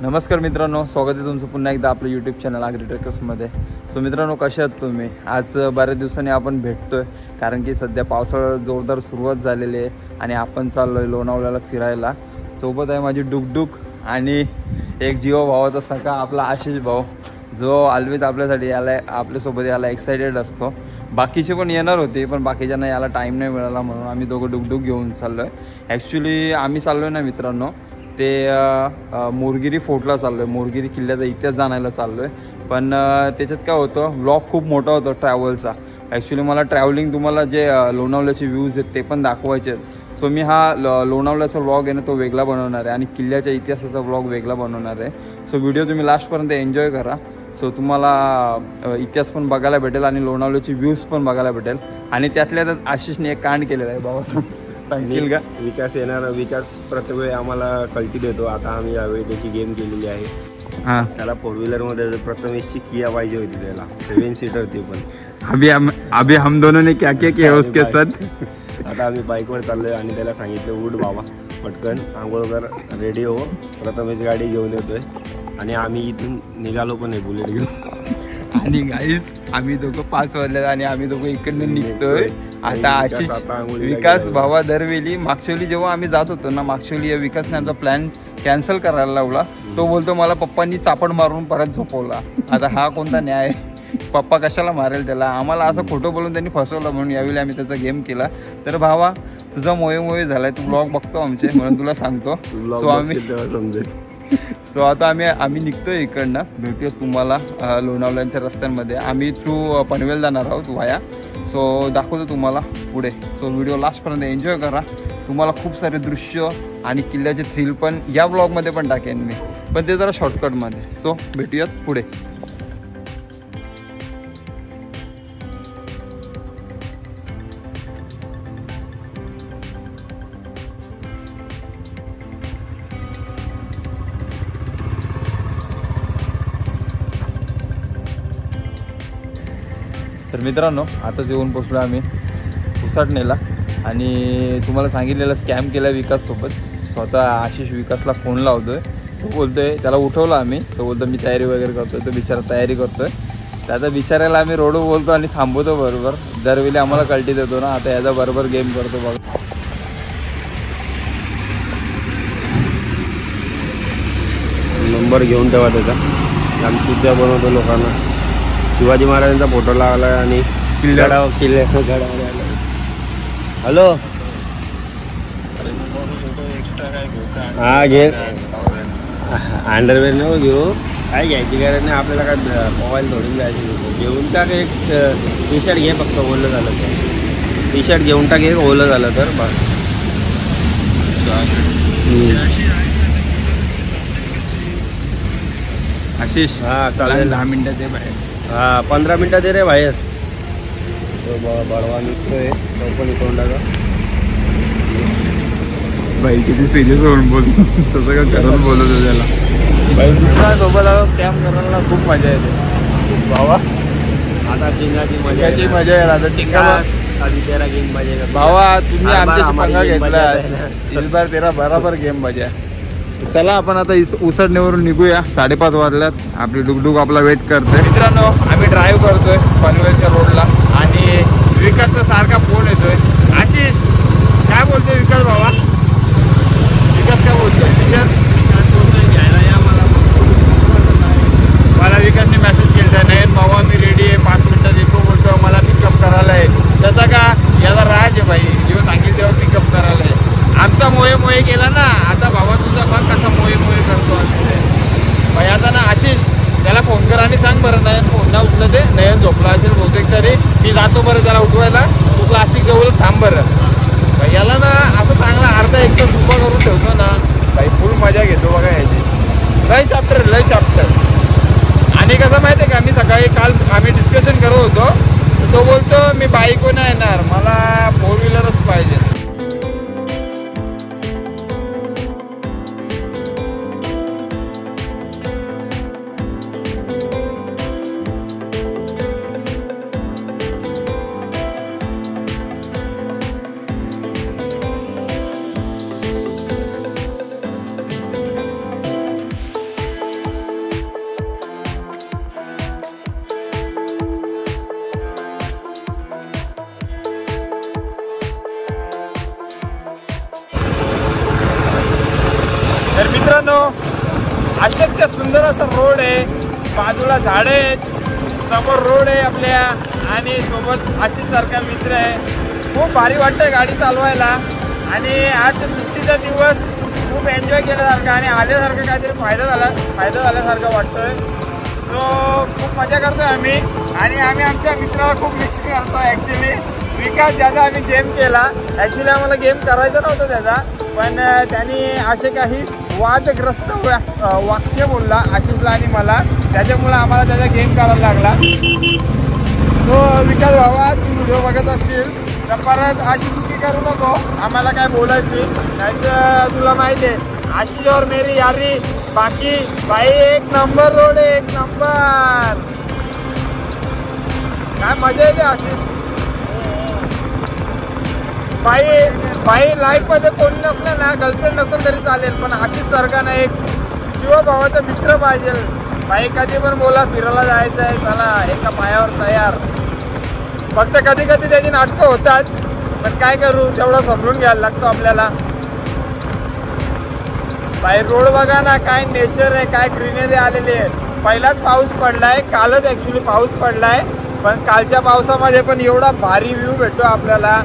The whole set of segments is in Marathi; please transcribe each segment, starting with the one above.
नमस्कार मित्रांनो, स्वागत आहे तुमचं पुन्हा एकदा आपलं यूट्यूब चॅनल ॲग्री ट्रेकर्समध्ये. सो मित्रांनो, कसे आहात तुम्ही? आज बऱ्याच दिवसांनी आपण भेटतोय, कारण की सध्या पावसाळा जोरदार सुरुवात झालेली आहे आणि आपण चाललोय लोणावळ्याला फिरायला. सोबत आहे माझी डुकडुक आणि एक जीवा भावाचा सखा आपला आशिष भाऊ, जो ऑलवेज आपल्यासाठी याला आपल्यासोबत याला एक्सायटेड असतो. बाकीचे पण येणार होते, पण बाकीच्यांना याला टाईम नाही मिळाला, म्हणून आम्ही दोघं डुकडुक घेऊन चाललो आहे. ॲक्च्युली आम्ही चाललो आहे ना मित्रांनो, ते मोरगिरी फोर्टला चाललो आहे. मोरगिरी किल्ल्याचा इतिहास जाणायला चाललो आहे. पण त्याच्यात काय होतं, व्लॉग खूप मोठा होता ट्रॅव्हलचा. ॲक्च्युली मला ट्रॅव्हलिंग तुम्हाला जे लोणावळ्याचे व्ह्यूज आहेत ते पण दाखवायचे आहेत. सो मी हा लोणावळ्याचा व्लॉग आहे ना तो वेगळा बनवणार आहे आणि किल्ल्याच्या इतिहासाचा व्लॉग वेगळा बनवणार आहे. सो व्हिडिओ तुम्ही लास्टपर्यंत एन्जॉय करा. सो तुम्हाला इतिहास पण बघायला भेटेल आणि लोणावळ्याची व्ह्यूज पण बघायला भेटेल. आणि त्यातल्या त्यात आशिषने एक कांड केलेला आहे बाबा, सांगशील का? विकास प्रत्येक वेळी आम्हाला कल्टी देतो. आता आम्ही यावेळी त्याची गेम केलेली आहे. हां, त्याला 4 व्हीलरमध्ये प्रथमेशची किया पाहिजे होती, त्याला 7 सीटर ती पण. अभी हम दोनों ने क्या क्या किया उसके साथ. आता आम्ही बाईकवर चाललोय आणि त्याला सांगितलं उठ बाबा पटकन आंघोळ कर, रेडी हो, प्रथमेश गाडी घेऊन येतोय. आणि आम्ही इथून निघालो पण आहे बुलेट घेऊन. आणि गाईज आम्ही दोघं 5 वाजले आणि आम्ही दोघं इकडनं निघतोय. आता आशिष विकास भावा दरवेळी मागच्या वेळी जेव्हा आम्ही जात होतो ना, मागच्या वेळी विकासने आमचा प्लॅन कॅन्सल करायला लावला. तो बोलतो मला पप्पांनी चापड मारून परत झोपवला. आता हा कोणता न्याय? पप्पा कशाला मारेल त्याला? आम्हाला असं खोटं बोलून त्यांनी फसवलं, म्हणून यावेळी आम्ही त्याचा गेम केला. तर भावा तुझा मोये झालाय, तू ब्लॉग बघतो आमचे, म्हणून तुला सांगतो. सो आता आम्ही निघतोय इकडनं. भेटूया तुम्हाला लोणावळ्याच्या रस्त्यांमध्ये. आम्ही थ्रू पनवेल जाणार आहोत वाया. सो दाखवतो तुम्हाला पुढे. सो व्हिडिओ लास्टपर्यंत एन्जॉय करा. तुम्हाला खूप सारे दृश्य आणि किल्ल्याचे थ्रिल पण या ब्लॉगमध्ये पण टाकेन मी, पण ते जरा शॉर्टकटमध्ये. सो भेटूयात पुढे. तर मित्रांनो, आताच येऊन पोचलो आम्ही उसाटणेला आणि तुम्हाला सांगितलेलं स्कॅम केला विकाससोबत. स्वतः आशिष विकासला फोन लावतोय. तो बोलतोय, त्याला उठवलं आम्ही. तो बोलतो मी तयारी वगैरे करतोय. तो बिचारा तयारी करतोय. त्याचा बिचारायला आम्ही रोडवर बोलतो आणि थांबवतो बरोबर. दरवेळी आम्हाला कल्टी देतो ना, आता याचा बरोबर गेम करतो बघा. नंबर घेऊन ठेवा त्याचा. आम्ही सुद्धा बनवतो लोकांना. शिवाजी महाराजांचा फोटो लावला आणि किल्ल्या हॅलो हा घे. अंडरवेअर नको घेऊ, काय घ्यायची गरज नाही आपल्याला. काय मोबाईल थोडी घ्यायची, घेऊन टाक. एक टी शर्ट घे फक्त, ओलं झालं तर. टी शर्ट घेऊन टाक, एक ओलं झालं तर बस. आशिष हा चालेल. 10 मिनिटात आहे बाहेर. हा 15 मिनिटात दे रे बाहेर. तो बडवा निघतोय, तो पण तोंडाचा. बाई किती सिरियस होऊन बोलतो, तसं का करत बोलत त्याला. बाई दुसऱ्यासोबत स्कॅम करायला खूप मजा येते भावा. आता चिंगाची मजा येईल. आता चिंगा आधी तेरा गेम मजा भावा. तुम्ही आमच्याशी पंगा घेतला, इस बार तेरा बराबर गेम मजा. चला आपण आता उसडणेवरून निघूया. 5:30 वाजल्यात. आपली डुकडुक आपला वेट करते. मित्रांनो, आम्ही ड्राईव्ह करतोय पनवेलच्या रोडला आणि विकासचा सारखा फोन येतोय. आशिष काय बोलतोय विकास भावा? विकास काय बोलतोय? घ्यायला या मला विकासने मेसेज केला, नयन भावा मी रेडी आहे, 5 मिनिटात येतो बोलतो, मला पिकअप करायला आहे. तसा का याचा राज आहे भाई, जेव्हा सांगितलं तेव्हा पिकअप करायला आहे. आमचा मोये केला ना, आता भावा तुझा बघ कसा मोये करतो भाई. आता ना आशिष त्याला फोन कर आणि सांग बरं, नयन फोन ना उचलं ते. नयन झोपला असेल बहुतेक तरी. मी जातो बरं त्याला उठवायला. तू क्लासिक जवळ थांब बरं भाई. याला ना असं चांगला अर्धा 1 तास उभा करून ठेवतो ना भाई, फुल मजा घेतो बघा याची. लय चॅप्टर. आणि कसं माहिती आहे का, मी सकाळी काल आम्ही डिस्कशन करत होतो, तो बोलतो मी बाईकवर नाही येणार, मला 4 व्हीलरच पाहिजे. अशक्य सुंदर असा रोड आहे, बाजूला झाडं आहेत, समोर रोड आहे आपल्या आणि सोबत आशिष सारखा मित्र आहे. खूप भारी वाटतंय गाडी चालवायला आणि आज सुट्टीचा दिवस खूप एन्जॉय केल्यासारखं आणि आल्यासारखं काहीतरी फायदा झाल्यासारखं वाटतोय. सो खूप मजा करतोय आम्ही आणि आम्ही आमच्या मित्राला खूप मिस करतोय. ॲक्च्युली विकास ज्यादा आम्ही गेम केला, ॲक्च्युली आम्हाला गेम करायचा नव्हता त्याचा, पण त्यांनी असे काही वादग्रस्त वाक्य बोलला आशिषला आणि मला, त्याच्यामुळे आम्हाला त्याचा गेम करायला लागला. तो विकास भावा, तू व्हिडिओ बघत असशील तर परत अशी चुकी करू नको, आम्हाला काय बोलायची नाही तर तुला माहिती आहे आशिष और मेरी यारी बाकी. भाई एक नंबर रोड आहे, एक नंबर. काय मजा येते आशिष. भाई लाईफ मध्ये कोणी नसलं ना, गर्लफ्रेंड नसेल तरी चालेल, पण आशिष सारखा ना एक जीवा भावाचा मित्र पाहिजे. भाई कधी पण बोला फिरायला जायचं आहे, चला एका पायावर तयार. फक्त कधी कधी त्याची नाटकं होतात, पण काय करू, तेवढं समजून घ्यायला लागतो आपल्याला. बाहेर रोड बघा ना, काय नेचर आहे, काय ग्रीनरी आलेली आहे. पहिलाच पाऊस पडलाय, कालच ॲक्च्युली पाऊस पडलाय, पण कालच्या पावसामध्ये पण एवढा भारी व्ह्यू भेटतो आपल्याला.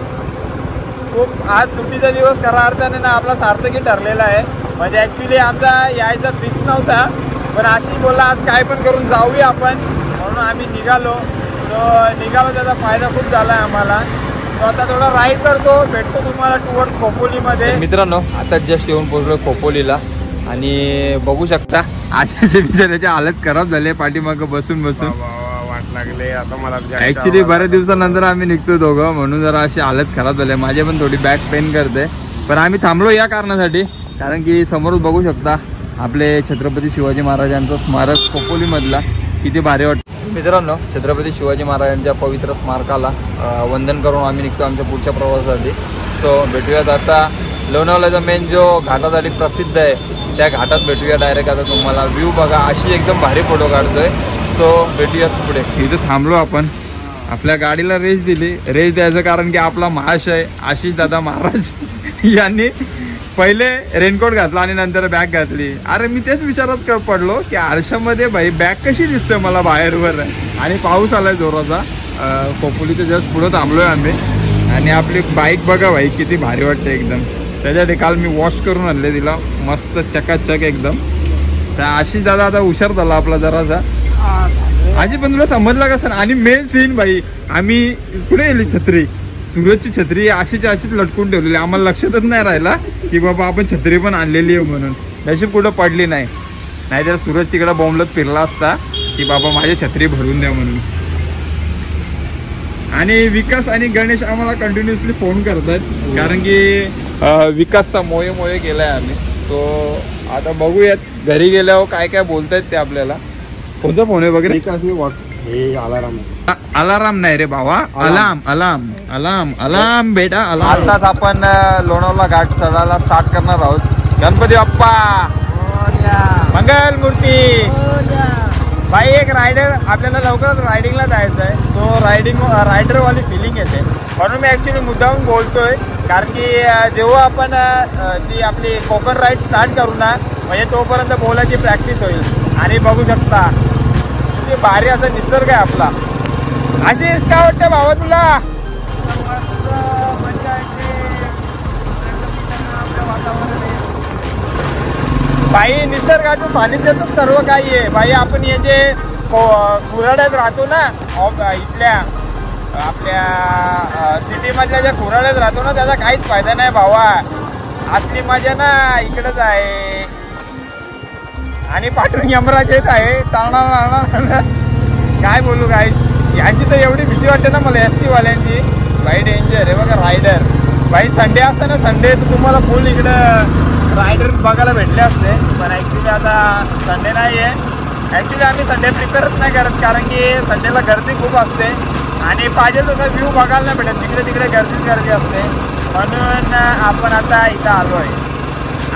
खूप आज सुट्टीचा दिवस खऱ्या अर्थाने ना आपला सार्थकी ठरलेला आहे. म्हणजे ॲक्च्युली आमचा यायचा फिक्स नव्हता, पण आशिष बोलला आज काय पण करून जाऊया आपण, म्हणून आम्ही निघालो. त्याचा फायदा खूप झाला आहे आम्हाला. तो आता थोडा राईड करतो, भेटतो तुम्हाला टुवर्ड्स खोपोलीमध्ये. मित्रांनो आता जस्ट येऊन पोहोचलो खोपोलीला आणि बघू शकता आशिषच्या बिचाऱ्याची हालत खराब झाली आहे पाठीमागं बसून वाट लागले आता मला. ऍक्च्युली बऱ्याच दिवसानंतर आम्ही निघतो दोघं, म्हणून जरा अशी हालत खराब झाली. माझे पण थोडी बॅक पेन करते, पण आम्ही थांबलो या कारणासाठी कारण की समोरच बघू शकता आपले छत्रपती शिवाजी महाराजांचं स्मारक खोपोलीमधला किती भारी वाटतं. मित्रांनो छत्रपती शिवाजी महाराजांच्या पवित्र स्मारकाला वंदन करून आम्ही निघतो आमच्या पुढच्या प्रवासासाठी. सो भेटूयात आता लोणावळ्याचा मेन जो घाटासाठी प्रसिद्ध आहे त्या घाटात भेटूया डायरेक्ट. आता तुम्हाला व्ह्यू बघा, अशी एकदम भारी फोटो काढतोय. सो भेटूयात पुढे. इथं थांबलो आपण, आपल्या गाडीला रेस दिली. रेस द्यायचं कारण की आपला महाशय आशिष दादा महाराज यांनी पहिले रेनकोट घातला आणि नंतर बॅग घातली. अरे मी तेच विचारात पडलो की आरशामध्ये भाई बॅग कशी दिसते मला बाहेरवर, आणि पाऊस आलाय जोराचा. खोपोलीच्या जस्ट पुढे थांबलोय आम्ही आणि आपली बाईक बघा भाई किती भारी वाटते एकदम. त्याच्यासाठी काल मी वॉश करून आणले तिला मस्त चकाचक एकदम. तर आशिष दादा आता हुशार झाला आपला जरासा. आजी पण तुला समजला का सर. आणि मेन सीन भाई, आम्ही कुठे गेली छत्री, सूरजची छत्री अशीच लटकून ठेवलेली. आम्हाला लक्षातच नाही राहिला की बाबा आपण छत्री पण आणलेली आहे म्हणून. नशीब कुठं पडली नाही, नाहीतर सूरज तिकडं बॉम्बलत फिरला असता की बाबा माझी छत्री भरून द्या म्हणून. आणि विकास आणि गणेश आम्हाला कंटिन्युअसली फोन करतात कारण की विकासचा मोये केलाय आम्ही. तो आता बघूयात घरी गेल्यावर काय काय बोलतायत ते आपल्याला. कोणता फोन आहे वगैरे. अलाराम नाही रे बाबा, अलार्म बेटा. आताच आपण लोणावळा घाट चढायला स्टार्ट करणार आहोत. गणपती बाप्पा मंगल मूर्ती. भाई एक रायडर आपल्याला लवकरच रायडिंगला जायचं आहे. तो रायडरवाली फिलिंग येते, म्हणून मी ॲक्च्युली मुद्दाम बोलतोय. कारण की जेव्हा आपण ती आपली कोकण राईड स्टार्ट करू ना, म्हणजे तोपर्यंत बोलायची प्रॅक्टिस होईल. आणि बघू शकता किती भारी असा निसर्ग आहे आपला. आशिष काय वाटतं भावा तुला. बाई निसर्गाच्या सानिध्यातच सर्व काही आहे. बाई आपण हे जे खुराड्यात राहतो ना, इथल्या आपल्या सिटीमधल्या ज्या खुराड्यात राहतो ना, त्याचा काहीच फायदा नाही भावा. असली मजा ना इकडंच आहे. आणि पाठवून यमराज येत आहे टाळणार. काय बोलू काय, यांची तर एवढी भीती वाटते ना मला एस टी वाल्यांची. बाई डेंजर आहे बघा रायडर. बाई संडे असतं ना, संडे तर तुम्हाला फुल इकडं रायडर बघायला भेटले असते, पण ॲक्च्युली आता संडे नाही आहे. ॲक्च्युली आम्ही संडे प्रिपेअरच नाही करत कारण की संडेला गर्दी खूप असते आणि पाहिजे तसा व्ह्यू बघायला नाही भेटत. तिकडे गर्दी असते, म्हणून आपण आता इथं आलो आहे.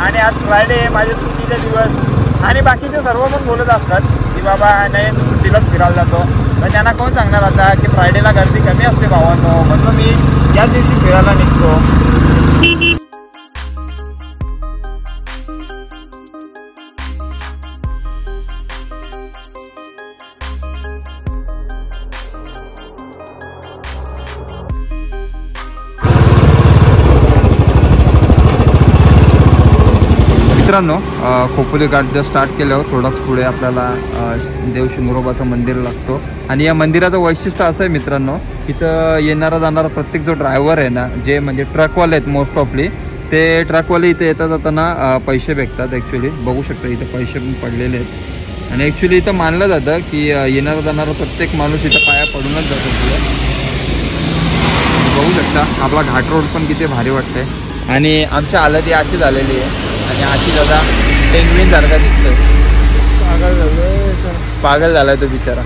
आणि आज फ्रायडे माझे सुट्टीचे दिवस आणि बाकीचे सर्व पण बोलत असतात की बाबा नाही सुट्टीलाच फिरायला जातो. तर त्यांना कोण सांगणार आता की फ्रायडेला गर्दी कमी असते भावांनो, म्हणून मी याच दिवशी फिरायला निघतो. मित्रांनो खोपोली घाट जर स्टार्ट केल्यावर थोडाच पुढे आपल्याला देव शिंगरोबाचं मंदिर लागतो. आणि या मंदिराचं वैशिष्ट्य असं आहे मित्रांनो, इथं येणारा जाणारा प्रत्येक जो ड्रायव्हर आहे ना, जे म्हणजे ट्रकवाले आहेत मोस्ट ऑफली, ते ट्रकवाले इथे येता जाताना पैसे भेटतात. ॲक्च्युली बघू शकता इथे पैसे पण पडलेले आहेत. आणि ॲक्च्युली इथं मानलं जातं की येणारा जाणारा प्रत्येक माणूस इथं पाया पडूनच जातो पुढे. बघू शकता आपला घाट रोड पण किती भारी वाटतंय. आणि आमच्या हालत अशी झालेली आहे. आणि अशी दादा पेंग्विन सारखा दिसतोय. पागल झालाय तो बिचारा.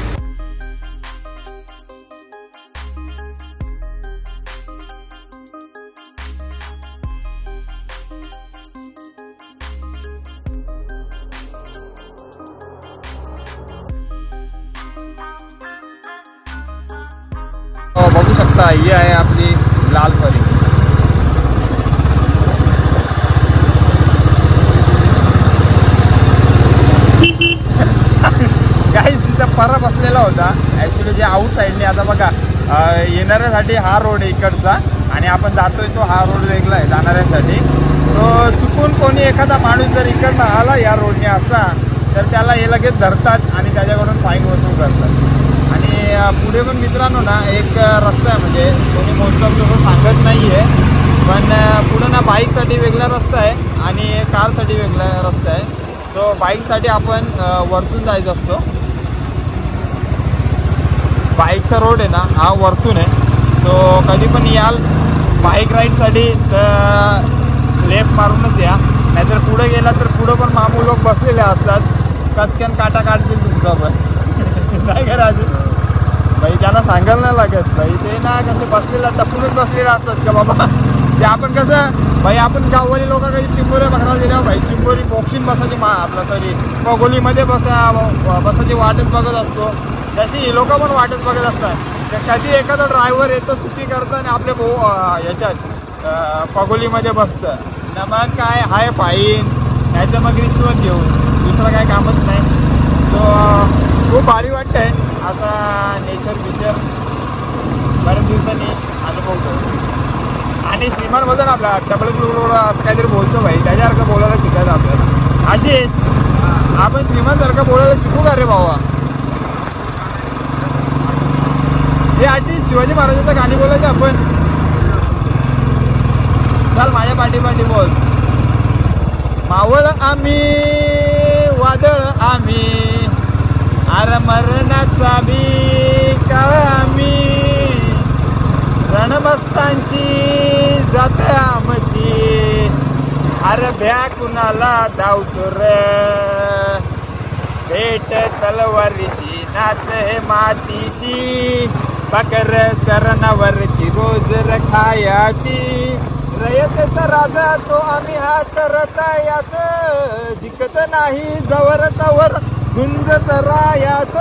बघू शकता ही आहे आपली लाल परी. काही तिचा परा बसलेला होता ॲक्च्युली, जे आउट साईडने. आता बघा येणाऱ्यासाठी हा रोड इकडचा आणि आपण जातोय तो हा रोड वेगळा आहे जाणाऱ्यांसाठी. तो चुकून कोणी एखादा माणूस जर इकडनं आला या रोडने असा, तर त्याला हे लगेच धरतात आणि त्याच्याकडून फाईन वसूल करतात. आणि पुढे पण मित्रांनो ना एक रस्ता आहे, म्हणजे कोणी मोस्ट ऑफ तो सांगत नाही आहे, पण पुढं ना बाईकसाठी वेगळा रस्ता आहे आणि कारसाठी वेगळा रस्ता आहे. सो बाईकसाठी आपण वरतून जायचं असतो. बाईकचा रोड आहे ना हा वरतून आहे. सो कधी पण याल बाईक राईडसाठी तर लेफ्ट मारूनच या, नाहीतर पुढे गेला तर पुढं पण मामू लोक बसलेले असतात, कचक्यान काटा काढतील तुमचा पण नाही का राजू भाई. त्यांना सांगायला नाही लागत भाई, ते ना कसे बसलेला टपूनच बसलेले असतात का बाबा. ते आपण कसं भाई, आपण गाववाली लोक काही चिंबोऱ्या पकडायला दिल्या भाई, चिंबोरी बॉक्सिंग बसायची आपला तरी पगोलीमध्ये बसायची वाटच बघत असतो. तशी लोक पण वाटच बघत असतात. तर कधी एखादा ड्रायव्हर येतो चुकी करतं आणि आपल्या याच्यात पगोलीमध्ये बसतं ना, मग काय हाय फाईन, नाही तर मग रिश्वत घेऊन, दुसरं काय कामच नाही. सो खूप भारी वाटतंय असा नेचर पिक्चर बऱ्याच दिवसांनी अनुभवतो. आणि श्रीमान बघा ना आपला डबल असं काहीतरी बोलतो भाई, त्याच्यासारखं बोलायला शिकायचं आपल्याला. आशिष आपण श्रीमानसारखं बोलायला शिकू का रे भावा. हे अशी शिवाजी महाराजांचं गाणी बोलायचं आपण. चल माझ्या पाठी बोल. मावळ आम्ही वादळ आम्ही, अरे मरणाचा बी काळ आम्ही, रणबस्तांची जात आमची, अरे भ्या कुणाला धावतो रे, भेट तलवारीशी नात हे मातीशी, पाकर सरणावरची रोज रखायाची, रयतेचा राजा तो आम्ही हात रतायाच, जिकत नाही जवर तवर झुंजत रायाच,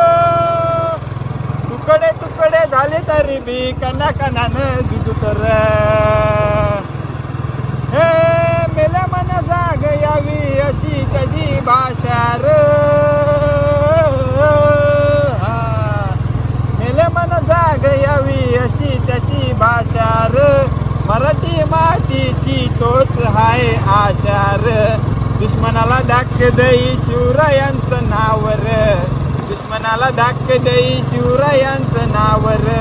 तुकडे तुकडे झाले तरी बी कना कनानं झुजत र, हे मेल्या मन जाग यावी अशी त्याची भाषा र, मेल्या मन जाग यावी अशी त्याची भाषा र, मराठी मातीची तोच हाय आशा र, दुश्मनाला धाक देई शिवरायांचं नाव र, दुश्मनाला धाक देई शिवरायांचं नाव र,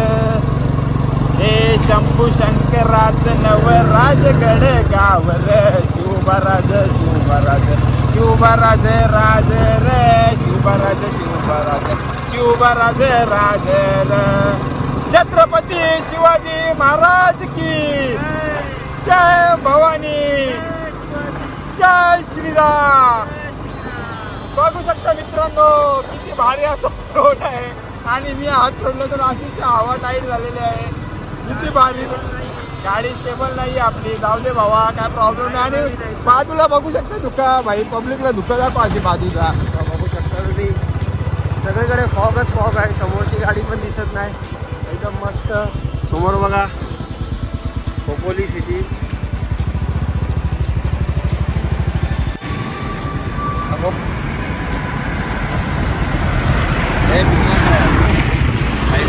हे शंभू शंकराचं नव राजगड गाव र, शिवबराज शिवबराज शिवबराज राज र, शिवबराज शिवबराज शिवबराज राज र, छत्रपती शिवाजी महाराज की जय, भवानी जय श्रीराम. बघू शकता मित्रांनो किती भारी असा रोड आहे. आणि मी हात सोडलं तर अशीच हवा टाईट झालेली आहे. किती भारी. गाडी स्टेबल नाही आपली. जाऊ दे भावा, काय प्रॉब्लेम नाही. आणि बाजूला बघू शकता धुका भाई, पब्लिकला धुकादार पाहिजे बाजूला. बघू शकता तुम्ही सगळीकडे फॉगच फॉग आहे. समोरची गाडी पण दिसत नाही. एकदम मस्त. समोर बघा खोपोली सिटी.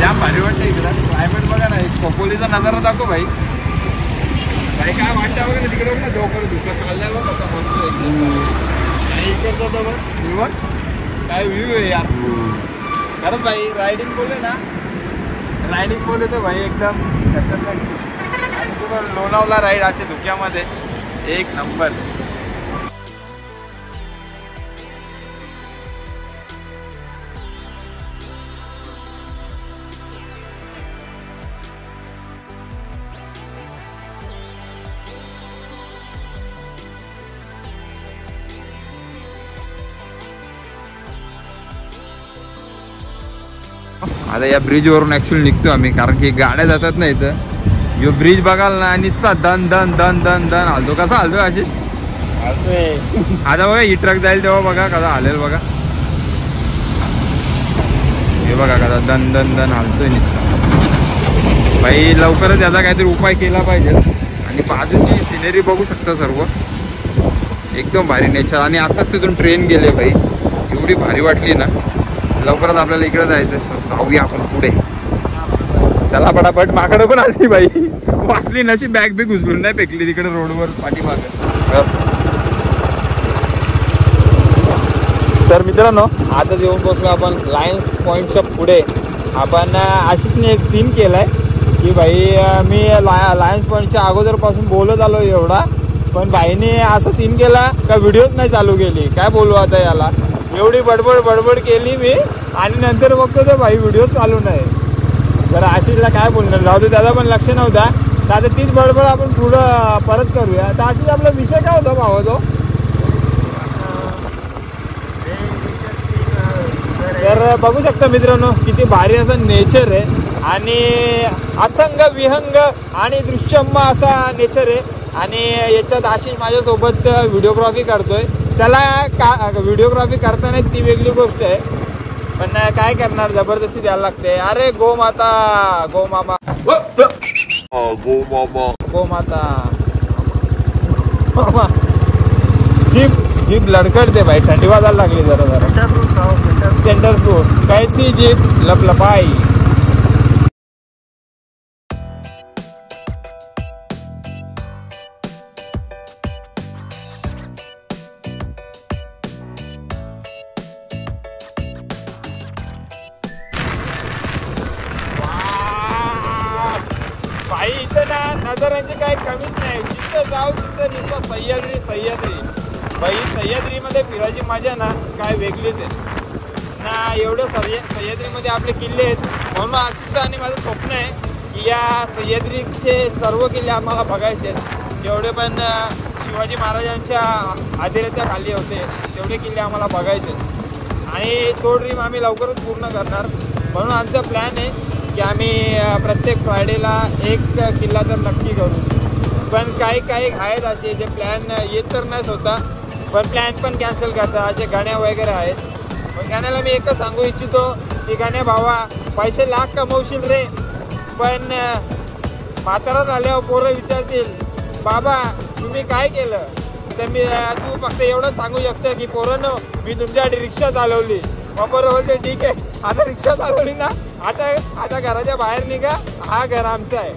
जाम भारी वाटतं इकडं. क्लायमेट बघा ना, खोपोलीचा नजारा दाखव भाई. भाई काय वाटतं बघा ना तिकडे, बघ ना डोकर धुकं चाललंय बघ कसं मस्त. आणि इकडचा तो बघ काय व्ह्यू आहे यार. खरंच भाई रायडिंग बोलले ना, रायडिंग बोलले तर भाई एकदम खतरनाक. आणि तुम्हाला लोणावळा राईड असे धुक्यामध्ये एक नंबर. आता या ब्रिज वरून ऍक्च्युअली निघतो आम्ही, कारण की गाड्या जातात ना इथं. यो ब्रिज बघाल ना, नुसता दन दन दन दन दन हलतो. कसा हलतो आशिष? आता बघा ही ट्रक जाईल तेव्हा बघा कसा हलेल बघा. हे बघा कसा दन दन दन हलतोय नुसता. भाई लवकरच याचा काहीतरी उपाय केला पाहिजे. आणि बाजूची सिनेरी बघू शकता सर्व, एकदम भारी नेचर. आणि आताच तिथून ट्रेन गेले भाई, एवढी भारी वाटली ना. लवकरच आपल्याला इकडे जायचं, जाऊया आपण पुढे. चला पटापट. माकडं पण आली बाई, वाचली नशी बॅग बी घुसलून नाही फेकली तिकडे रोडवर पाठीमागं. तर मित्रांनो आता येऊन बसलो आपण लायन्स पॉईंटच्या पुढे. आपण आशिषने एक सीन केलाय की भाई मी लायन्स पॉईंटच्या अगोदरपासून बोलत आलो एवढा, पण भाईने असा सीन केला का व्हिडिओच नाही चालू केली. काय बोलू आता याला, एवढी बडबड केली मी आणि नंतर बघतो तर भाई व्हिडिओ चालू नाही. तर आशिषला काय बोलणार, जाऊ दे, त्याला पण लक्ष नव्हता. तर आता तीच बडबड आपण पुढं परत करूया. तर आशिष आपला विषय काय होता भावा तो? तर बघू शकता मित्रांनो किती भारी असं नेचर आहे आणि अथंग विहंग आणि दृश्यम असा नेचर आहे. आणि याच्यात आशिष माझ्यासोबत व्हिडिओग्राफी करतोय. त्याला व्हिडिओग्राफी करताना ती वेगळी गोष्ट आहे, पण काय करणार, जबरदस्ती द्यायला लागते. अरे गो माता, गो मामा, गो माता. जीप लडकडते भाई, थंडी वाजायला लागली जरा जरा. सेंटर फ्रूट कैसी जीप लपलपाई. भाई इथं ना नजारांची काही कमीच नाही. जिथं जाऊ तिथं नुसतं सह्याद्री. भाई सह्याद्रीमध्ये फिरायची मजा ना काय वेगळीच आहे ना. एवढं सह्याद्रीमध्ये आपले किल्ले आहेत. म्हणून आशिषचं आणि माझं स्वप्न आहे की या सह्याद्रीचे सर्व किल्ले आम्हाला बघायचे आहेत. जेवढे पण शिवाजी महाराजांच्या आधिराच्या खाली होते तेवढे किल्ले आम्हाला बघायचे आहेत. आणि तो ड्रीम आम्ही लवकरच पूर्ण करणार. म्हणून आमचा प्लॅन आहे की आम्ही प्रत्येक फ्रायडेला एक किल्ला तर नक्की करू. पण काही आहेत असे जे प्लॅन येत तर नाहीच होता, पण प्लॅन पण कॅन्सल करतात. असे गाण्या वगैरे आहेत. पण गाण्याला मी एकच सांगू इच्छितो की गाण्या भावा, पैसे लाख कमवशील रे, पण म्हातारा झाल्यावर पोरं विचारतील बाबा तुम्ही काय केलं. तर तू फक्त एवढंच सांगू शकतो की पोरांनो मी तुमच्यासाठी रिक्षा चालवली. मग बरं बोलते ठीक आहे, आता रिक्षा चालवली ना, आता घराच्या बाहेर निघा, हा घर आमचा आहे.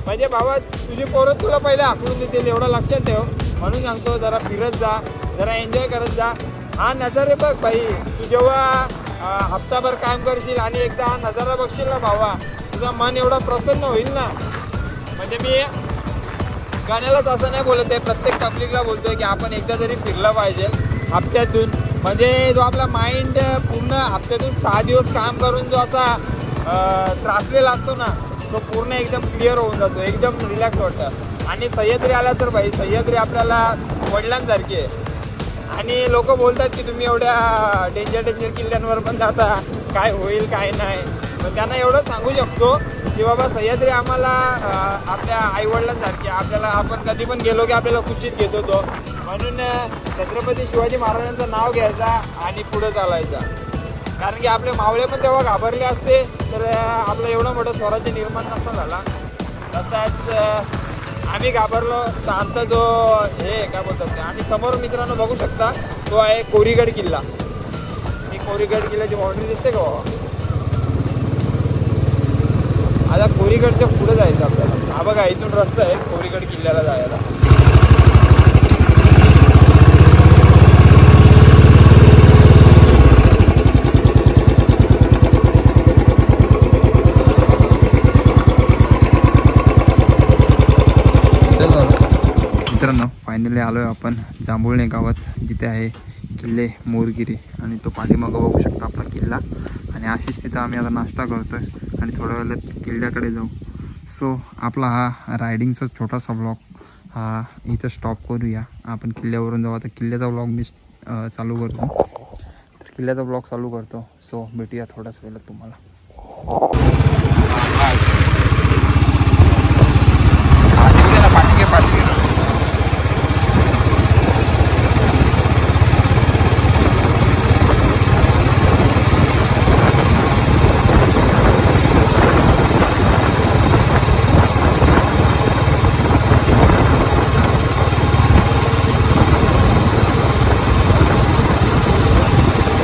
म्हणजे बाबा तुझी पोरं तुला पहिले आखडून देतील, एवढं लक्षात ठेव. म्हणून सांगतो जरा फिरत जा, जरा एन्जॉय करत जा. हा नजारे बघ भाई, तू जेव्हा हप्ताभर काम करशील आणि एकदा हा नजारा बघशील ना भावा, तुझं मन एवढं प्रसन्न होईल ना. म्हणजे मी गाण्यालाच असं नाही बोलत आहे, प्रत्येक पब्लिकला बोलतोय की आपण एकदा तरी फिरलं पाहिजे हप्त्यातून. म्हणजे जो आपला माइंड पूर्ण हप्त्यातून 6 दिवस काम करून जो असा त्रासलेला असतो ना, तो पूर्ण एकदम क्लिअर होऊन जातो, एकदम रिलॅक्स वाटतं. आणि सह्याद्री आला तर भाई, सह्याद्री आपल्याला वडिलांसारखी आहे. आणि लोक बोलतात की तुम्ही एवढ्या डेंजर किल्ल्यांवर पण जाता, काय होईल काय नाही. पण त्यांना एवढं सांगू शकतो की बाबा सह्याद्री आम्हाला आपल्या आईवडिलांसारखी, आपल्याला आपण कधी पण गेलो की आपल्याला खुशीत घेतो तो. म्हणून छत्रपती शिवाजी महाराजांचं नाव घ्यायचा आणि पुढे चालायचा. कारण की आपले मावळे पण तेव्हा घाबरले असते तर आपलं एवढं मोठं स्वराज्य निर्माण नसता झाला. तसाच आम्ही घाबरलो तर आमचा जो हे काय बोलतात ते. आणि समोर मित्रांनो बघू शकता तो आहे कोरीगड किल्ला. ही कोरीगड किल्ल्याची बाउंड्री दिसते का? आता कोरीगडच्या पुढे जायचं आपल्याला. हा बघा इथून रस्ता आहे कोरीगड किल्ल्याला जायला. फायनली आलो आहे आपण जांभुळणे गावात, जिथे आहे किल्ले मोरगिरी आणि तो पाठीमागं बघू शकता आपला किल्ला. आणि अशीच तिथं आम्ही आता नाश्ता करतो आहे आणि थोड्या वेळात किल्ल्याकडे जाऊ. सो आपला हा रायडिंगचा छोटासा ब्लॉग हा इथं स्टॉप करूया. आपण किल्ल्यावरून जाऊ. आता किल्ल्याचा ब्लॉग मी चालू करतो, तर किल्ल्याचा ब्लॉग चालू करतो. सो भेटूया थोड्याच वेळात तुम्हाला.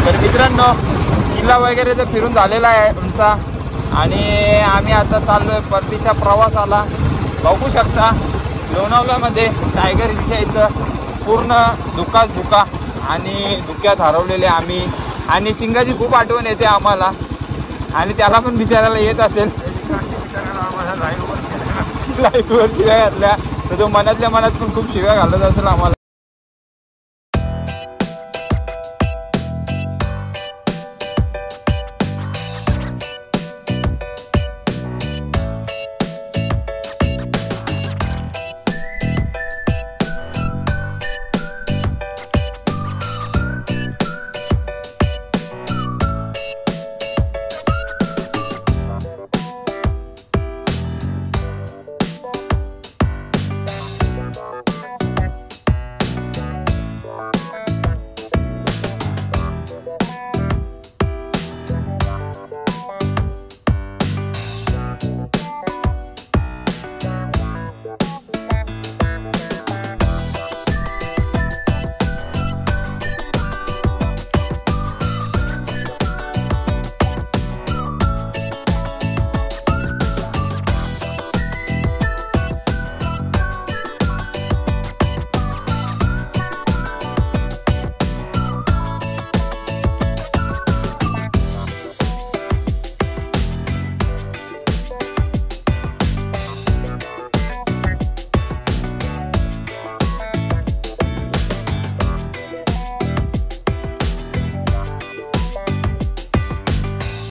तर मित्रांनो, किल्ला वगैरे तर फिरून झालेला आहे आमचा आणि आम्ही आता चाललोय परतीच्या प्रवासाला. बघू शकता लोणावळ्यामध्ये टायगर हिलच्या इथं पूर्ण धुका आणि धुक्यात हरवलेले आम्ही. आणि चिंगाची खूप आठवण येते आम्हाला आणि त्याला पण बिचारायला येत असेल. लाईव्हवर शिव्या घातल्या तर तो मनातल्या मनात पण खूप शिव्या घालत असेल आम्हाला.